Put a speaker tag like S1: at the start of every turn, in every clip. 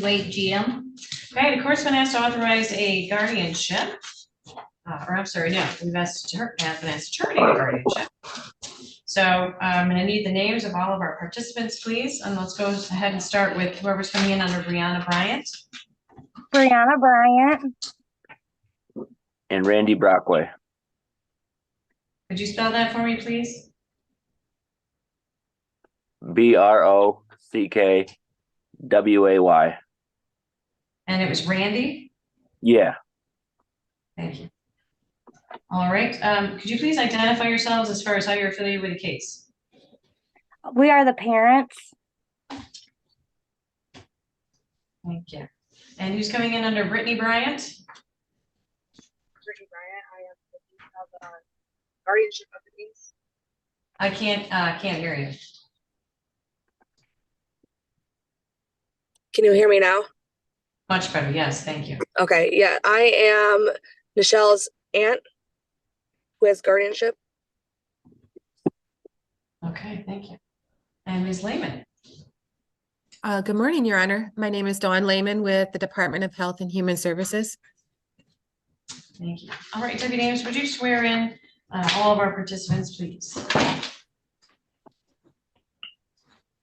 S1: 28 GM.
S2: Okay, the court's been asked to authorize a guardianship. Or I'm sorry, no, we've asked been asked to terminate a guardianship. So I'm going to need the names of all of our participants, please. And let's go ahead and start with whoever's coming in under Brianna Bryant.
S3: Brianna Bryant.
S4: And Randy Brockway.
S2: Could you spell that for me, please?
S4: Brockway.
S2: And it was Randy?
S4: Yeah.
S2: Thank you. All right. Could you please identify yourselves as far as how you're affiliated with the case?
S3: We are the parents.
S2: Thank you. And who's coming in under Brittany Bryant?
S5: Brittany Bryant. I am the guardianship of the niece.
S2: I can't hear you.
S5: Can you hear me now?
S2: Much better. Yes. Thank you.
S5: Okay. Yeah. I am Michelle's aunt who has guardianship.
S2: Okay. Thank you. And Ms. Lehman.
S6: Good morning, Your Honor. My name is Dawn Lehman with the Department of Health and Human Services.
S2: Thank you. All right, Deputy Ames, would you swear in all of our participants, please?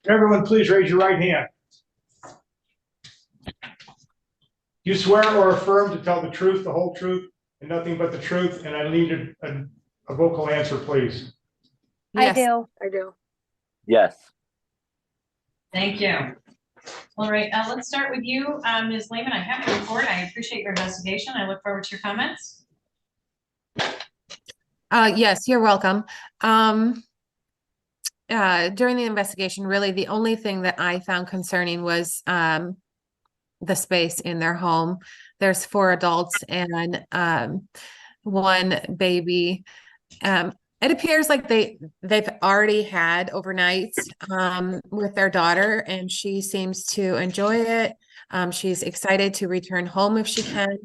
S7: Everyone, please raise your right hand. You swear or affirm to tell the truth, the whole truth, and nothing but the truth, and I need a vocal answer, please.
S6: Yes.
S3: I do.
S4: Yes.
S2: Thank you. All right, let's start with you, Ms. Lehman. I have to report. I appreciate your investigation. I look forward to your comments.
S6: Yes, you're welcome. During the investigation, really the only thing that I found concerning was the space in their home. There's 4 adults and 1 baby. It appears like they've already had overnights with their daughter, and she seems to enjoy it. She's excited to return home if she can.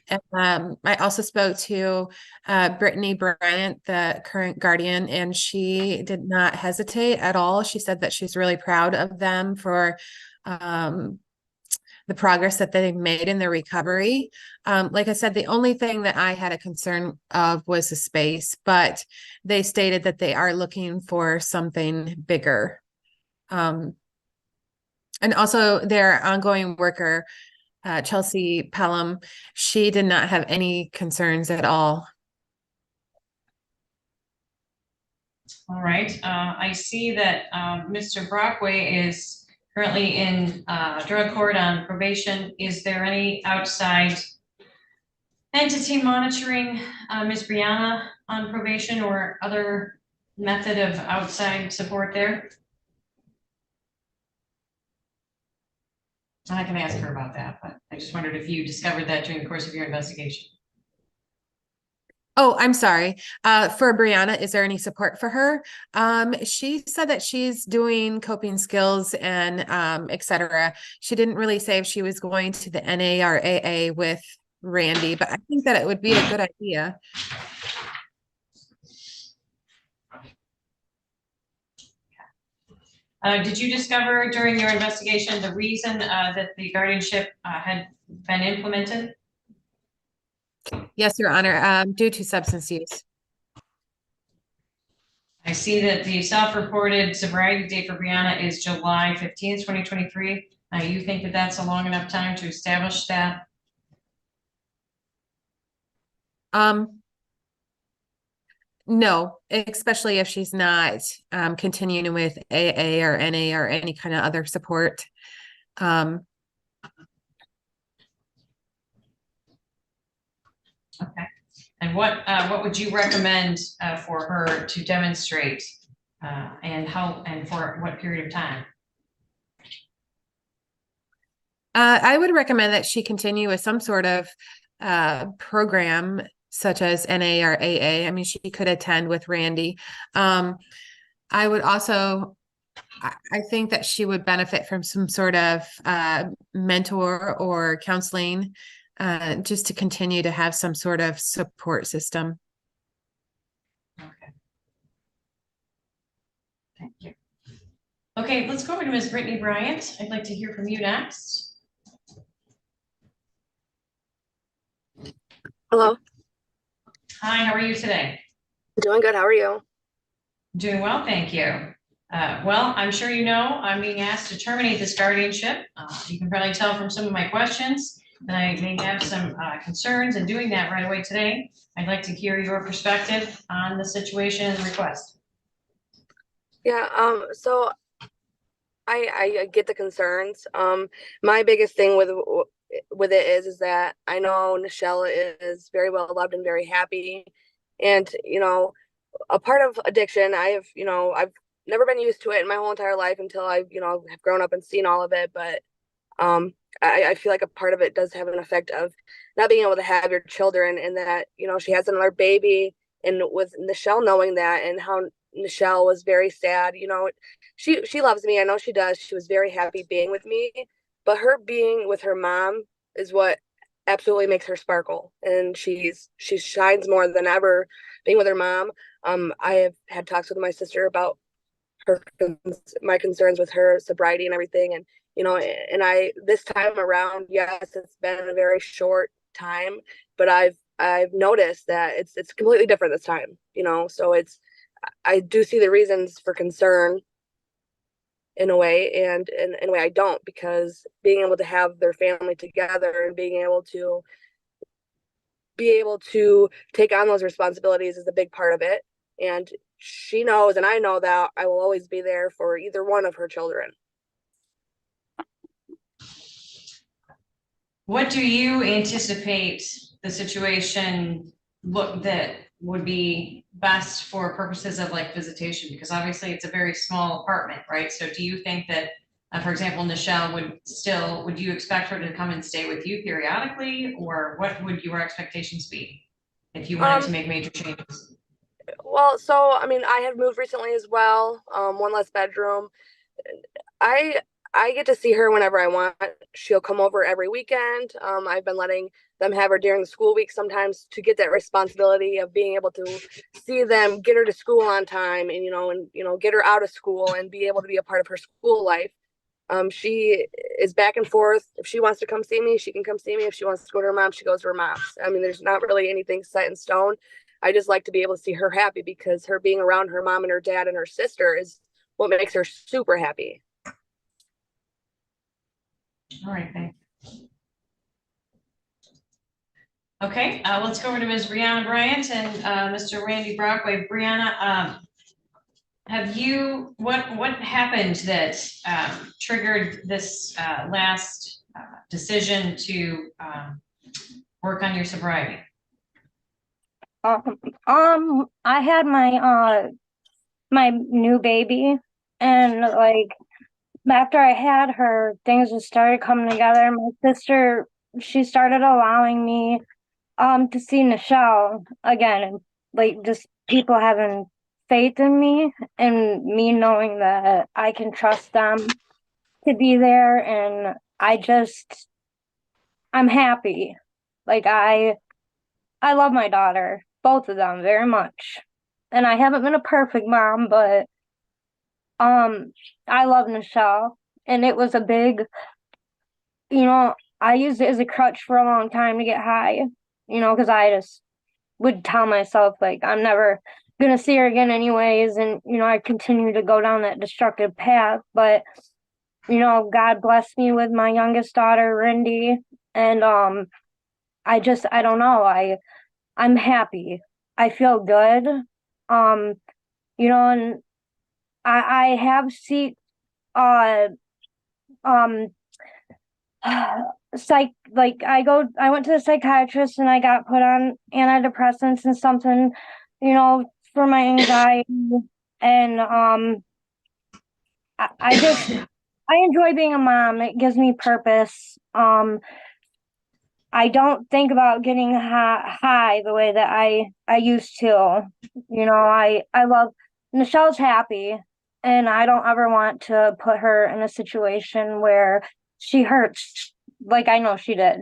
S6: And, I also spoke to Brittany Bryant, the current guardian, and she did not hesitate at all. She said that she's really proud of them for the progress that they've made in their recovery. Like I said, the only thing that I had a concern of was the space, but they stated that they are looking for something bigger. And also their ongoing worker, Chelsea Pelham, she did not have any concerns at all.
S2: All right. I see that Mr. Brockway is currently in drug court on probation. Is there any outside entity monitoring Ms. Brianna on probation or other method of outside support there? I can ask her about that, but I just wondered if you discovered that during the course of your investigation.
S6: Oh, I'm sorry. For Brianna, is there any support for her? She said that she's doing coping skills and et cetera. She didn't really say if she was going to the NA or AA with Randy, but I think that it would be a good idea.
S2: Did you discover during your investigation the reason that the guardianship had been implemented?
S6: Yes, Your Honor, due to substance use.
S2: I see that the self-reported sobriety date for Brianna is July 15th, 2023. You think that that's a long enough time to establish that?
S6: No, especially if she's not continuing with AA or NA or any kind of other support.
S2: Okay. And what would you recommend for her to demonstrate and how and for what period of time?
S6: I would recommend that she continue with some sort of program such as NA or AA. I mean, she could attend with Randy. I would also, I think that she would benefit from some sort of mentor or counseling just to continue to have some sort of support system.
S2: Okay. Thank you. Okay, let's go over to Ms. Brittany Bryant. I'd like to hear from you next.
S5: Hello.
S2: Hi, how are you today?
S5: Doing good. How are you?
S2: Doing well, thank you. Well, I'm sure you know, I'm being asked to terminate this guardianship. You can probably tell from some of my questions that I may have some concerns in doing that right away today. I'd like to hear your perspective on the situation and request.
S5: Yeah, so I get the concerns. My biggest thing with it is that I know Nichelle is very well loved and very happy. And, a part of addiction, I've never been used to it in my whole entire life until have grown up and seen all of it. But I feel like a part of it does have an effect of not being able to have your children, and that, she has another baby, and with Nichelle knowing that and how Nichelle was very sad, she loves me. I know she does. She was very happy being with me, but her being with her mom is what absolutely makes her sparkle, and she shines more than ever being with her mom. I have had talks with my sister about her my concerns with her sobriety and everything, and I this time around, yes, it's been a very short time, but I've noticed that it's completely different this time, so I do see the reasons for concern in a way, and in a way I don't, because being able to have their family together and being able to take on those responsibilities is a big part of it. And she knows, and I know, that I will always be there for either one of her children.
S2: What do you anticipate the situation that would be best for purposes of like visitation? Because obviously it's a very small apartment, right? So do you think that, for example, Nichelle would you expect her to come and stay with you periodically, or what would your expectations be if you wanted to make major changes?
S5: Well, so I mean, I have moved recently as well. One less bedroom. I I get to see her whenever I want. She'll come over every weekend. I've been letting them have her during the school week sometimes, to get that responsibility of being able to see them, get her to school on time, and get her out of school and be able to be a part of her school life. She is back and forth. If she wants to come see me, she can come see me. If she wants to go to her mom, she goes to her mom's. I mean, there's not really anything set in stone. I just like to be able to see her happy, because her being around her mom and her dad and her sister is what makes her super happy.
S2: All right, thanks. Okay, let's go over to Ms. Brianna Bryant and Mr. Randy Brockway. Brianna, what happened that triggered this last decision to work on your sobriety?
S3: I had my new baby, and like after I had her, things just started coming together. My sister, she started allowing me to see Nichelle again, and like just people having faith in me, and me knowing that I can trust them to be there. And I'm happy. Like I love my daughter, both of them, very much. And I haven't been a perfect mom, but I love Nichelle, and it was a big, I used it as a crutch for a long time to get high, because I just would tell myself like I'm never gonna see her again anyways, and I continue to go down that destructive path. But God blessed me with my youngest daughter, Rindy, and I don't know, I'm happy. I feel good. And I have uh um I went to the psychiatrist, and I got put on antidepressants and something, for my anxiety. And I enjoy being a mom. It gives me purpose. I don't think about getting high the way that I used to. I love Nichelle's happy, and I don't ever want to put her in a situation where she hurts, like I know she did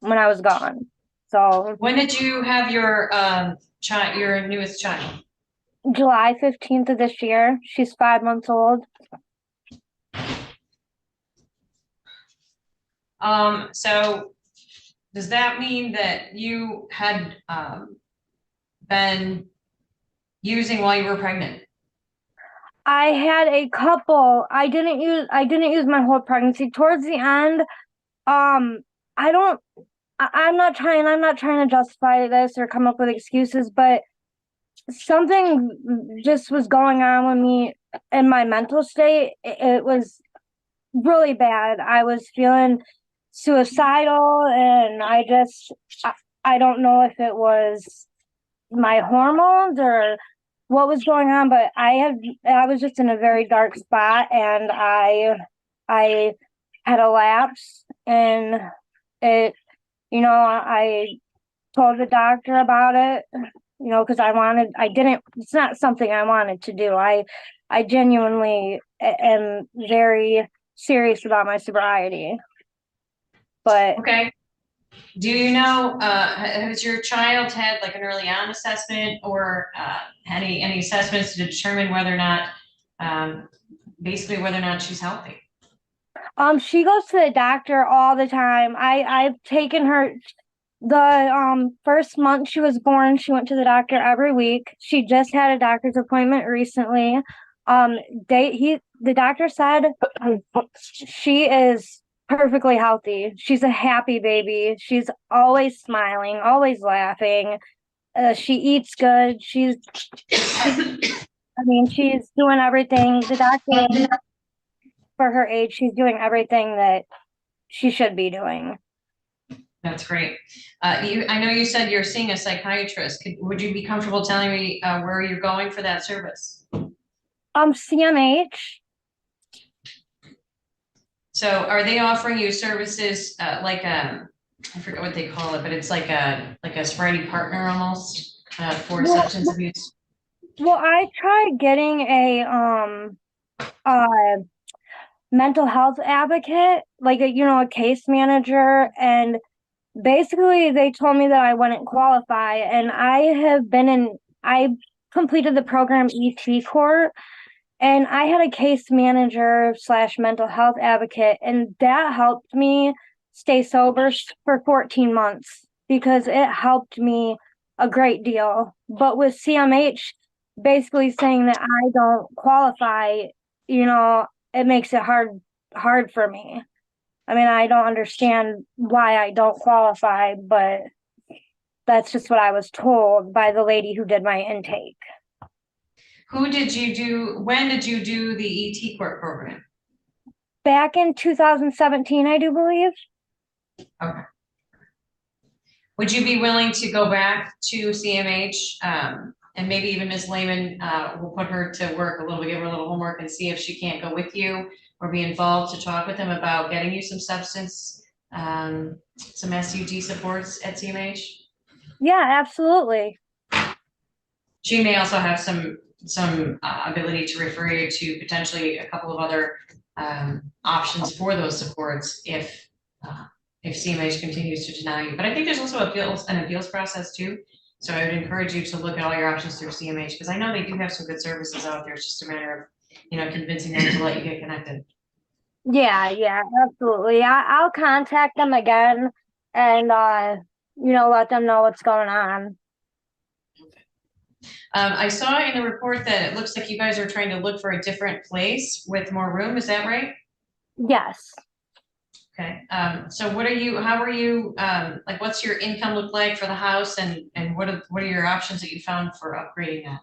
S3: when I was gone. So
S2: When did you have your your newest child?
S3: July 15th of this year, she's 5 months old.
S2: So does that mean that you had been using while you were pregnant?
S3: I had a couple. I didn't use my whole pregnancy. Towards the end, I don't I'm not trying to justify this or come up with excuses, but something just was going on with me in my mental state. It was really bad. I was feeling suicidal, and I don't know if it was my hormones or what was going on, but I was just in a very dark spot, and I had a lapse, and it, I told the doctor about it, because it's not something I wanted to do. I genuinely am very serious about my sobriety. But
S2: Okay. Do you know, has your child had like an early on assessment or any assessments to determine whether or not, basically whether or not she's healthy?
S3: she goes to the doctor all the time. I've taken her the first month she was born, she went to the doctor every week. She just had a doctor's appointment recently. The doctor said she is perfectly healthy. She's a happy baby. She's always smiling, always laughing. She eats good. She's doing everything. The doctor, for her age, she's doing everything that she should be doing.
S2: That's great. I know you said you're seeing a psychiatrist. Would you be comfortable telling me where you're going for that service?
S3: CMH.
S2: So are they offering you services like I forget what they call it, but it's like a sobriety partner almost for
S3: Well,
S2: substance abuse?
S3: Well, I tried getting a mental health advocate, like a case manager, and basically they told me that I wouldn't qualify. And I completed the program ET court, and I had a case manager slash mental health advocate, and that helped me stay sober for 14 months because it helped me a great deal. But with CMH basically saying that I don't qualify, it makes it hard for me. I don't understand why I don't qualify, but that's just what I was told by the lady who did my intake.
S2: When did you do the ET court program?
S3: Back in 2017, I do believe.
S2: Okay. Would you be willing to go back to CMH, and maybe even Ms. Lehman, we'll put her to work a little bit, give her a little homework and see if she can't go with you or be involved to talk with them about getting you some some SUD supports at CMH?
S3: Yeah, absolutely.
S2: She may also have some ability to refer you to potentially a couple of other options for those supports if CMH continues to deny you. But I think there's also an appeals process too. So I would encourage you to look at all your options through CMH because I know they do have some good services out there. It's just a matter of convincing them to let you get connected.
S3: Yeah, absolutely. I'll contact them again and let them know what's going on.
S2: I saw in the report that it looks like you guys are trying to look for a different place with more room. Is that right?
S3: Yes.
S2: Okay. So how are you, like, what's your income look like for the house and what are your options that you found for upgrading that?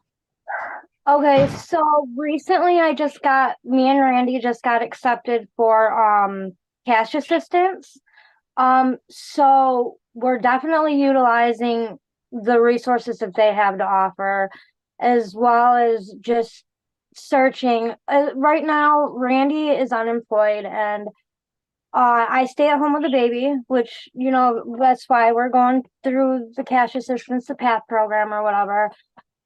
S3: Okay, so recently me and Randy just got accepted for cash assistance. So we're definitely utilizing the resources that they have to offer, as well as just searching. Right now, Randy is unemployed, and I stay at home with the baby, which, that's why we're going through the cash assistance, the PATH program or whatever.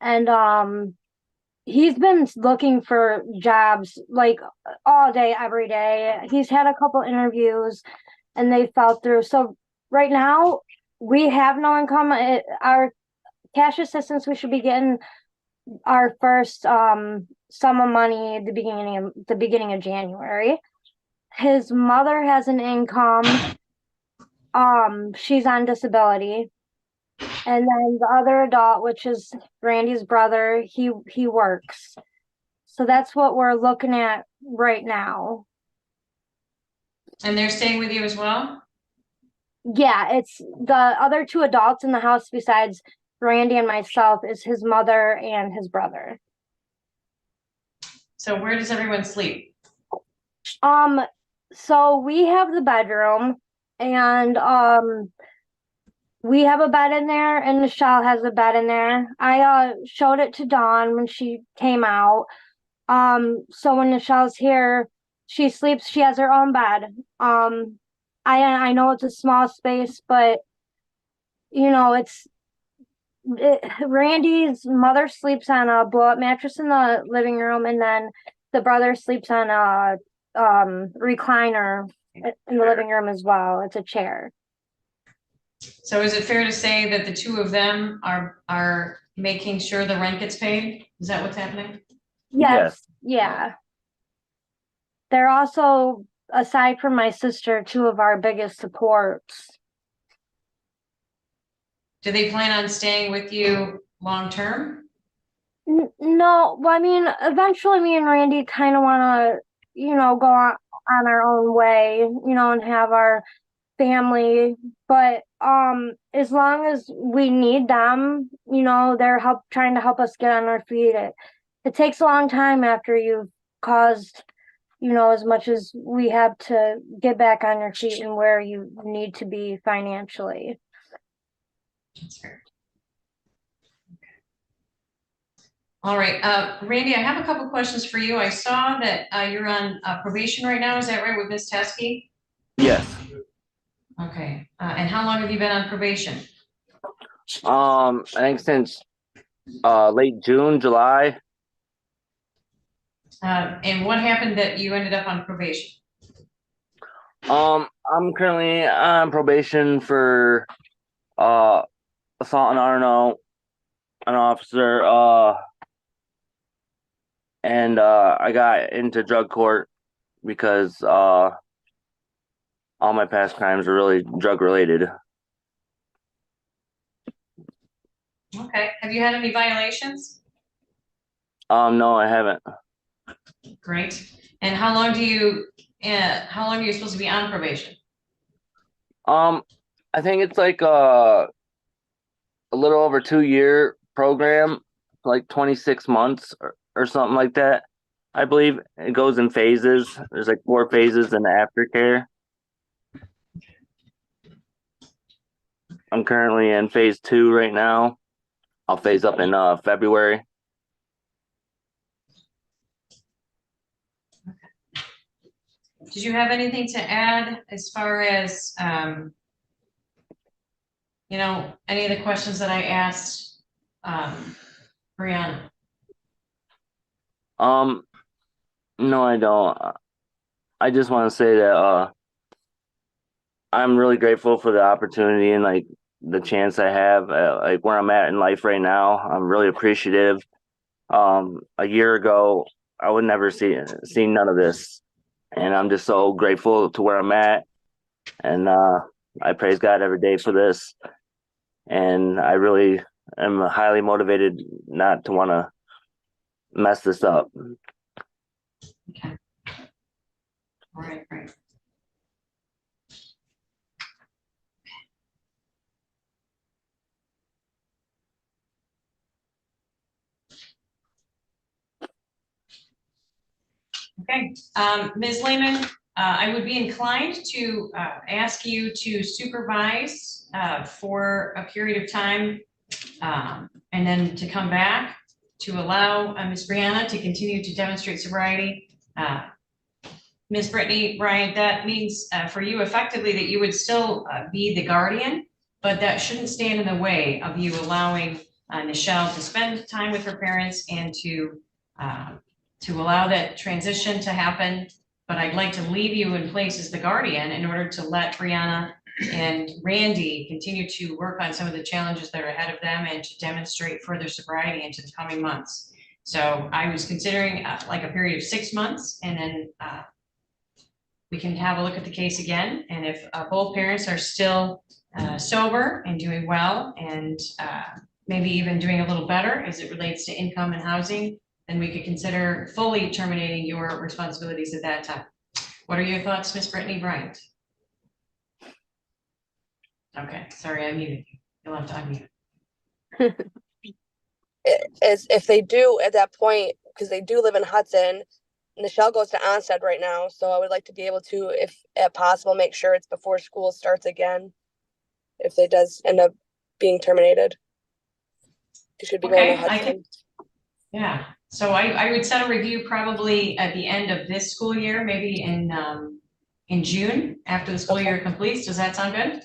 S3: And he's been looking for jobs like all day, every day. He's had a couple interviews and they fell through. So right now we have no income. Our cash assistance, we should be getting our first sum of money at the beginning of January. His mother has an income. she's on disability. And then the other adult, which is Randy's brother, he works. So that's what we're looking at right now.
S2: And they're staying with you as well?
S3: Yeah, it's the other two adults in the house besides Randy and myself is his mother and his brother.
S2: So where does everyone sleep?
S3: So we have the bedroom and we have a bed in there and Michelle has a bed in there. I showed it to Dawn when she came out. So when Michelle's here, she sleeps, she has her own bed. I know it's a small space, but you know, Randy's mother sleeps on a blow-up mattress in the living room, and then the brother sleeps on a recliner in the living room as well. It's a chair.
S2: So is it fair to say that the two of them are making sure the rent gets paid? Is that what's happening?
S3: Yes, yeah. They're also, aside from my sister, two of our biggest supports.
S2: Do they plan on staying with you long-term?
S3: No, well, I mean, eventually me and Randy kind of want to, go on our own way, and have our family. But as long as we need them, they're trying to help us get on our feet. It takes a long time after you've caused, as much as we have to get back on your feet and where you need to be financially.
S2: That's fair. All right, Randy, I have a couple questions for you. I saw that you're on probation right now. Is that right, with Ms. Teskey?
S4: Yes.
S2: Okay, and how long have you been on probation?
S4: I think since late June, July.
S2: And what happened that you ended up on probation?
S4: I'm currently on probation for assault on, I don't know, an officer. And I got into drug court because all my past crimes are really drug related.
S2: Okay, have you had any violations?
S4: No, I haven't.
S2: Great. And how long are you supposed to be on probation?
S4: I think it's like a little over 2 year program, like 26 months or something like that. I believe it goes in phases. There's like 4 phases in the aftercare. I'm currently in phase 2 right now. I'll phase up in February.
S2: Did you have anything to add as far as, any of the questions that I asked, Brianna?
S4: No, I don't. I just want to say that I'm really grateful for the opportunity and like the chance I have, like where I'm at in life right now. I'm really appreciative. A year ago, I would never seen none of this, and I'm just so grateful to where I'm at. And I praise God every day for this. And I really am highly motivated not to want to mess this up.
S2: Okay. All right, great. Okay, Ms. Lehman, I would be inclined to ask you to supervise for a period of time, and then to come back to allow Ms. Brianna to continue to demonstrate sobriety. Ms. Brittany Bryant, that means for you effectively that you would still be the guardian, but that shouldn't stand in the way of you allowing Nichelle to spend time with her parents and to allow that transition to happen. But I'd like to leave you in place as the guardian in order to let Brianna and Randy continue to work on some of the challenges that are ahead of them and to demonstrate further sobriety into the coming months. So I was considering like a period of 6 months and then we can have a look at the case again. And if both parents are still sober and doing well and maybe even doing a little better as it relates to income and housing, then we could consider fully terminating your responsibilities at that time. What are your thoughts, Ms. Brittany Bryant? Okay, sorry, I muted you. You'll have to unmute.
S5: Is if they do at that point, because they do live in Hudson, Nichelle goes to Onstead right now, so I would like to be able to, if at possible, make sure it's before school starts again. If they does end up being terminated, she should be going to
S2: Okay,
S5: Hudson.
S2: Yeah, so I would set a review probably at the end of this school year, maybe in June, after the school year completes. Does that sound good?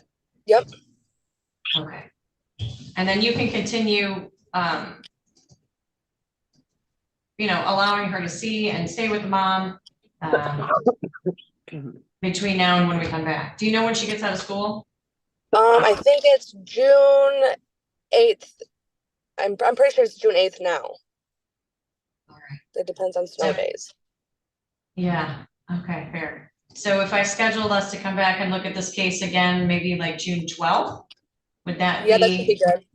S5: Yep.
S2: Okay. And then you can continue, allowing her to see and stay with the mom between now and when we come back. Do you know when she gets out of school?
S5: I think it's June 8th. I'm pretty sure it's June 8th now.
S2: All right.
S5: It depends on snow
S2: So-
S5: days.
S2: Yeah, okay, fair. So if I scheduled us to come back and look at this case again, maybe like June 12th, would that
S5: Yeah, that should be good.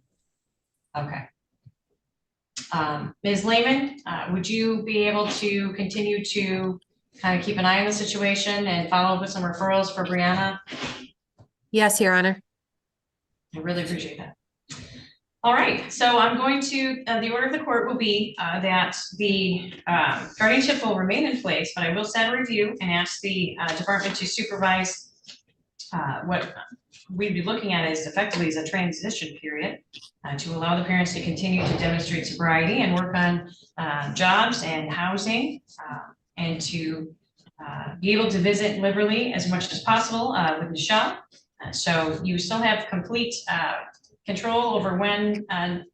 S2: Okay. Ms. Lehman, would you be able to continue to kind of keep an eye on the situation and follow up with some referrals for Brianna?
S6: Yes, Your Honor.
S2: I really appreciate that. All right, so I'm going to, the order of the court will be that the guardianship will remain in place, but I will set a review and ask the department to supervise what we'd be looking at is effectively as a transition period to allow the parents to continue to demonstrate sobriety and work on jobs and housing and to be able to visit liberally as much as possible with Nichelle. So you still have complete control over when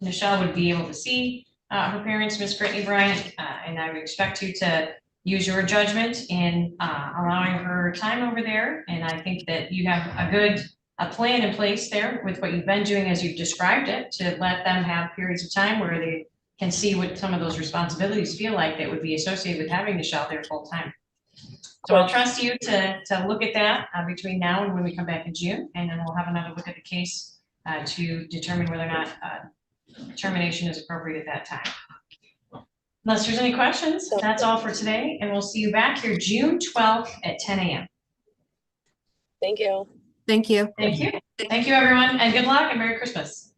S2: Nichelle would be able to see her parents, Ms. Brittany Bryant, and I would expect you to use your judgment in allowing her time over there. And I think that you have a good plan in place there with what you've been doing as you've described it, to let them have periods of time where they can see what some of those responsibilities feel like that would be associated with having Nichelle there full time. So I'll trust you to look at that between now and when we come back in June, and then we'll have another look at the case to determine whether or not termination is appropriate at that time. Unless there's any questions, that's all for today, and we'll see you back here June 12th at 10 a.m.
S5: Thank you.
S6: Thank you.
S2: Thank you. Thank you, everyone, and good luck and Merry Christmas.